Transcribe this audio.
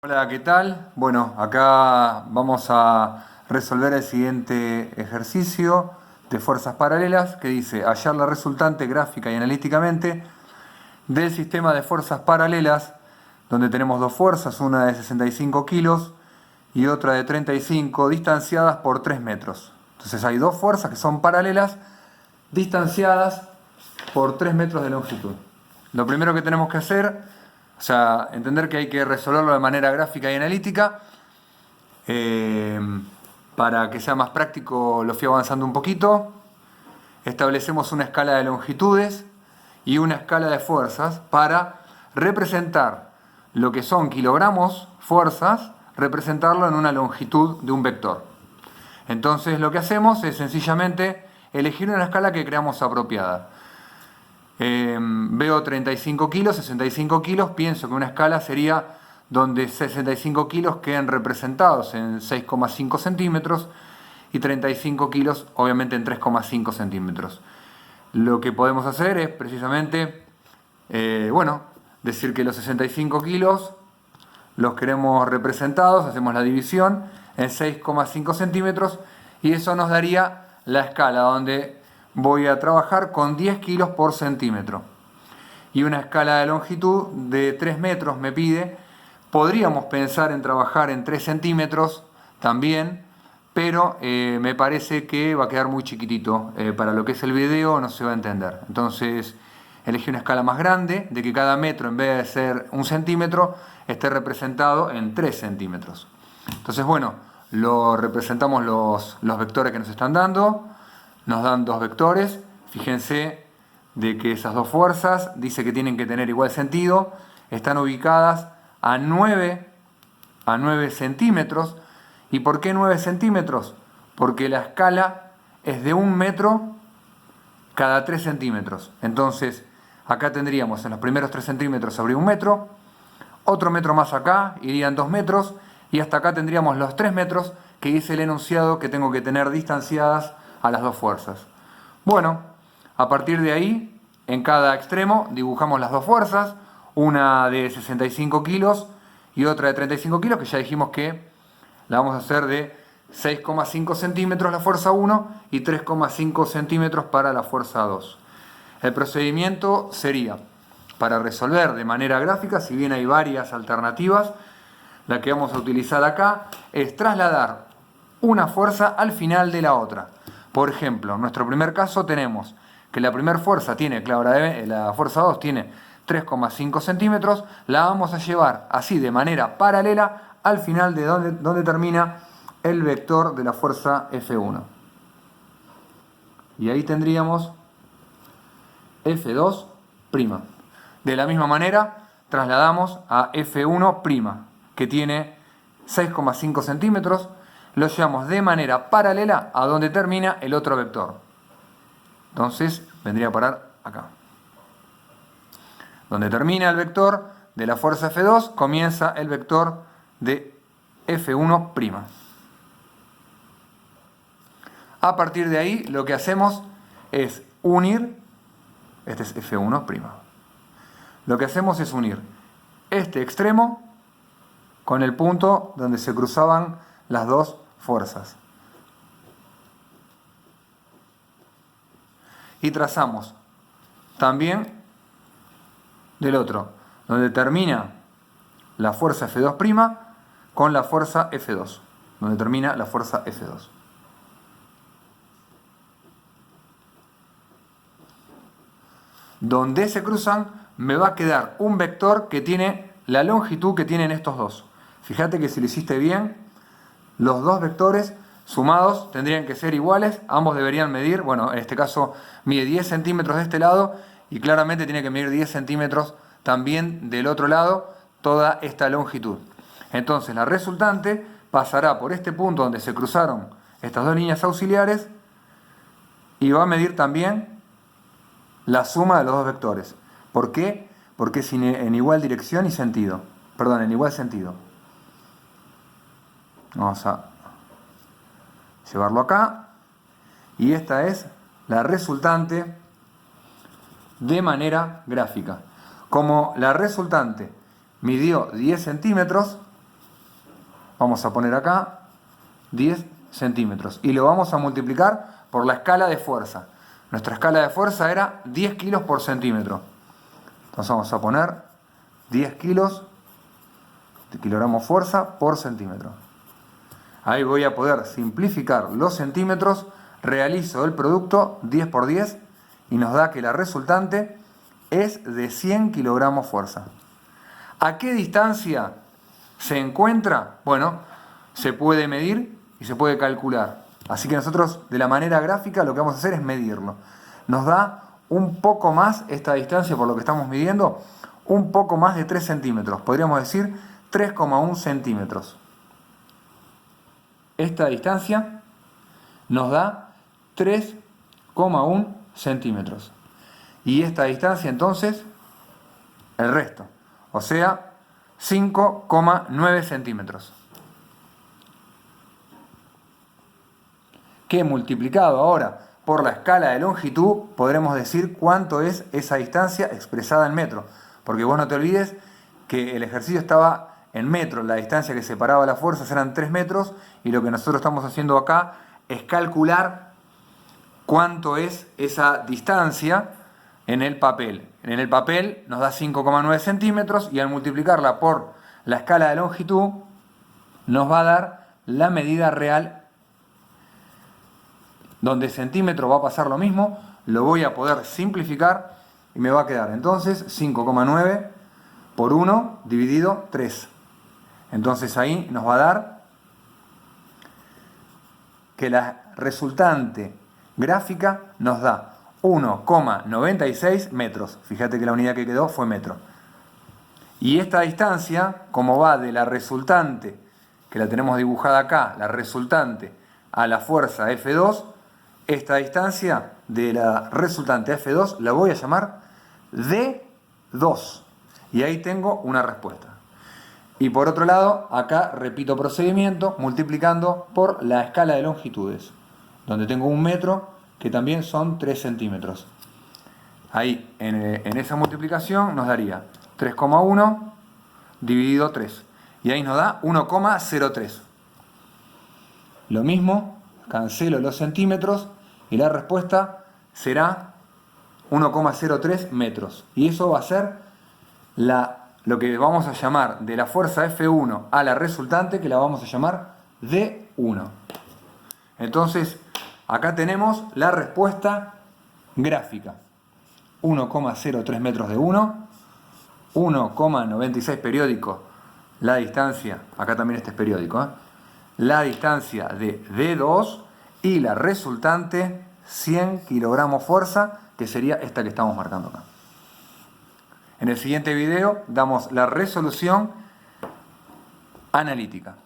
Hola, ¿qué tal? Bueno, acá vamos a resolver el siguiente ejercicio de fuerzas paralelas que dice hallar la resultante gráfica y analíticamente del sistema de fuerzas paralelas donde tenemos dos fuerzas, una de 65 kilos y otra de 35, distanciadas por 3 metros. Entonces hay dos fuerzas que son paralelas, distanciadas por 3 metros de longitud. Lo primero que tenemos que hacer, entender que hay que resolverlo de manera gráfica y analítica. Para que sea más práctico lo fui avanzando un poquito. Establecemos una escala de longitudes y una escala de fuerzas para representar lo que son kilogramos, fuerzas, representarlo en una longitud de un vector. Entonces lo que hacemos es sencillamente elegir una escala que creamos apropiada. Veo 35 kilos, 65 kilos, pienso que una escala sería donde 65 kilos queden representados en 6,5 centímetros y 35 kilos obviamente en 3,5 centímetros. Lo que podemos hacer es precisamente, decir que los 65 kilos los queremos representados, hacemos la división en 6,5 centímetros y eso nos daría la escala donde voy a trabajar con 10 kilos por centímetro. Y una escala de longitud de 3 metros me pide. Podríamos pensar en trabajar en 3 centímetros también, pero me parece que va a quedar muy chiquitito. Para lo que es el video no se va a entender. Entonces elegí una escala más grande, de que cada metro en vez de ser 1 centímetro esté representado en 3 centímetros. Entonces lo representamos los vectores que nos están dando. Nos dan dos vectores, fíjense de que esas dos fuerzas, dice que tienen que tener igual sentido, están ubicadas a 9 centímetros. ¿Y por qué 9 centímetros? Porque la escala es de 1 metro cada 3 centímetros. Entonces, acá tendríamos en los primeros 3 centímetros sobre 1 metro, otro metro más acá, irían 2 metros, y hasta acá tendríamos los 3 metros que dice el enunciado que tengo que tener distanciadas a las dos fuerzas. Bueno, a partir de ahí, en cada extremo dibujamos las dos fuerzas, una de 65 kilos y otra de 35 kilos, que ya dijimos que la vamos a hacer de 6,5 centímetros la fuerza 1 y 3,5 centímetros para la fuerza 2. El procedimiento sería, para resolver de manera gráfica, si bien hay varias alternativas, la que vamos a utilizar acá es trasladar una fuerza al final de la otra. Por ejemplo, en nuestro primer caso tenemos que la primera fuerza tiene, la fuerza 2 tiene 3,5 centímetros, la vamos a llevar así de manera paralela al final de donde termina el vector de la fuerza F1. Y ahí tendríamos F2'. De la misma manera, trasladamos a F1', que tiene 6,5 centímetros, lo llevamos de manera paralela a donde termina el otro vector. Entonces vendría a parar acá. Donde termina el vector de la fuerza F2, comienza el vector de F1'. A partir de ahí lo que hacemos es unir, este es F1'. Lo que hacemos es unir este extremo con el punto donde se cruzaban las dos fuerzas. Y trazamos también del otro, donde termina la fuerza F2' con la fuerza F2, donde termina la fuerza F2. Donde se cruzan me va a quedar un vector que tiene la longitud que tienen estos dos. Fíjate que si lo hiciste bien, los dos vectores sumados tendrían que ser iguales, ambos deberían medir, en este caso mide 10 centímetros de este lado y claramente tiene que medir 10 centímetros también del otro lado toda esta longitud. Entonces la resultante pasará por este punto donde se cruzaron estas dos líneas auxiliares y va a medir también la suma de los dos vectores. ¿Por qué? Porque es en igual dirección y sentido. Perdón, en igual sentido. Vamos a llevarlo acá. Y esta es la resultante de manera gráfica. Como la resultante midió 10 centímetros, vamos a poner acá 10 centímetros. Y lo vamos a multiplicar por la escala de fuerza. Nuestra escala de fuerza era 10 kilos por centímetro. Entonces vamos a poner 10 kilos de kilogramos fuerza por centímetro. Ahí voy a poder simplificar los centímetros, realizo el producto 10 por 10 y nos da que la resultante es de 100 kilogramos fuerza. ¿A qué distancia se encuentra? Bueno, se puede medir y se puede calcular. Así que nosotros de la manera gráfica lo que vamos a hacer es medirlo. Nos da un poco más esta distancia por lo que estamos midiendo, un poco más de 3 centímetros. Podríamos decir 3,1 centímetros. Esta distancia nos da 3,1 centímetros. Y esta distancia entonces, el resto. O sea, 5,9 centímetros. Que multiplicado ahora por la escala de longitud, podremos decir cuánto es esa distancia expresada en metros. Porque vos no te olvides que el ejercicio estaba en metros, la distancia que separaba las fuerzas eran 3 metros, y lo que nosotros estamos haciendo acá es calcular cuánto es esa distancia en el papel. En el papel nos da 5,9 centímetros y al multiplicarla por la escala de longitud nos va a dar la medida real, donde centímetro va a pasar lo mismo, lo voy a poder simplificar y me va a quedar entonces 5,9 por 1 dividido 3. Entonces ahí nos va a dar que la resultante gráfica nos da 1,96 metros. Fíjate que la unidad que quedó fue metro. Y esta distancia, como va de la resultante, que la tenemos dibujada acá, la resultante a la fuerza F2, esta distancia de la resultante a F2 la voy a llamar D2. Y ahí tengo una respuesta. Y por otro lado, acá repito procedimiento multiplicando por la escala de longitudes, donde tengo un metro que también son 3 centímetros. Ahí, en esa multiplicación nos daría 3,1 dividido 3. Y ahí nos da 1,03. Lo mismo, cancelo los centímetros y la respuesta será 1,03 metros. Y eso va a ser lo que vamos a llamar de la fuerza F1 a la resultante, que la vamos a llamar D1. Entonces, acá tenemos la respuesta gráfica. 1,03 metros de 1, 1,96 periódico, la distancia, acá también este es periódico, la distancia de D2 y la resultante 100 kilogramos fuerza, que sería esta que estamos marcando acá. En el siguiente video damos la resolución analítica.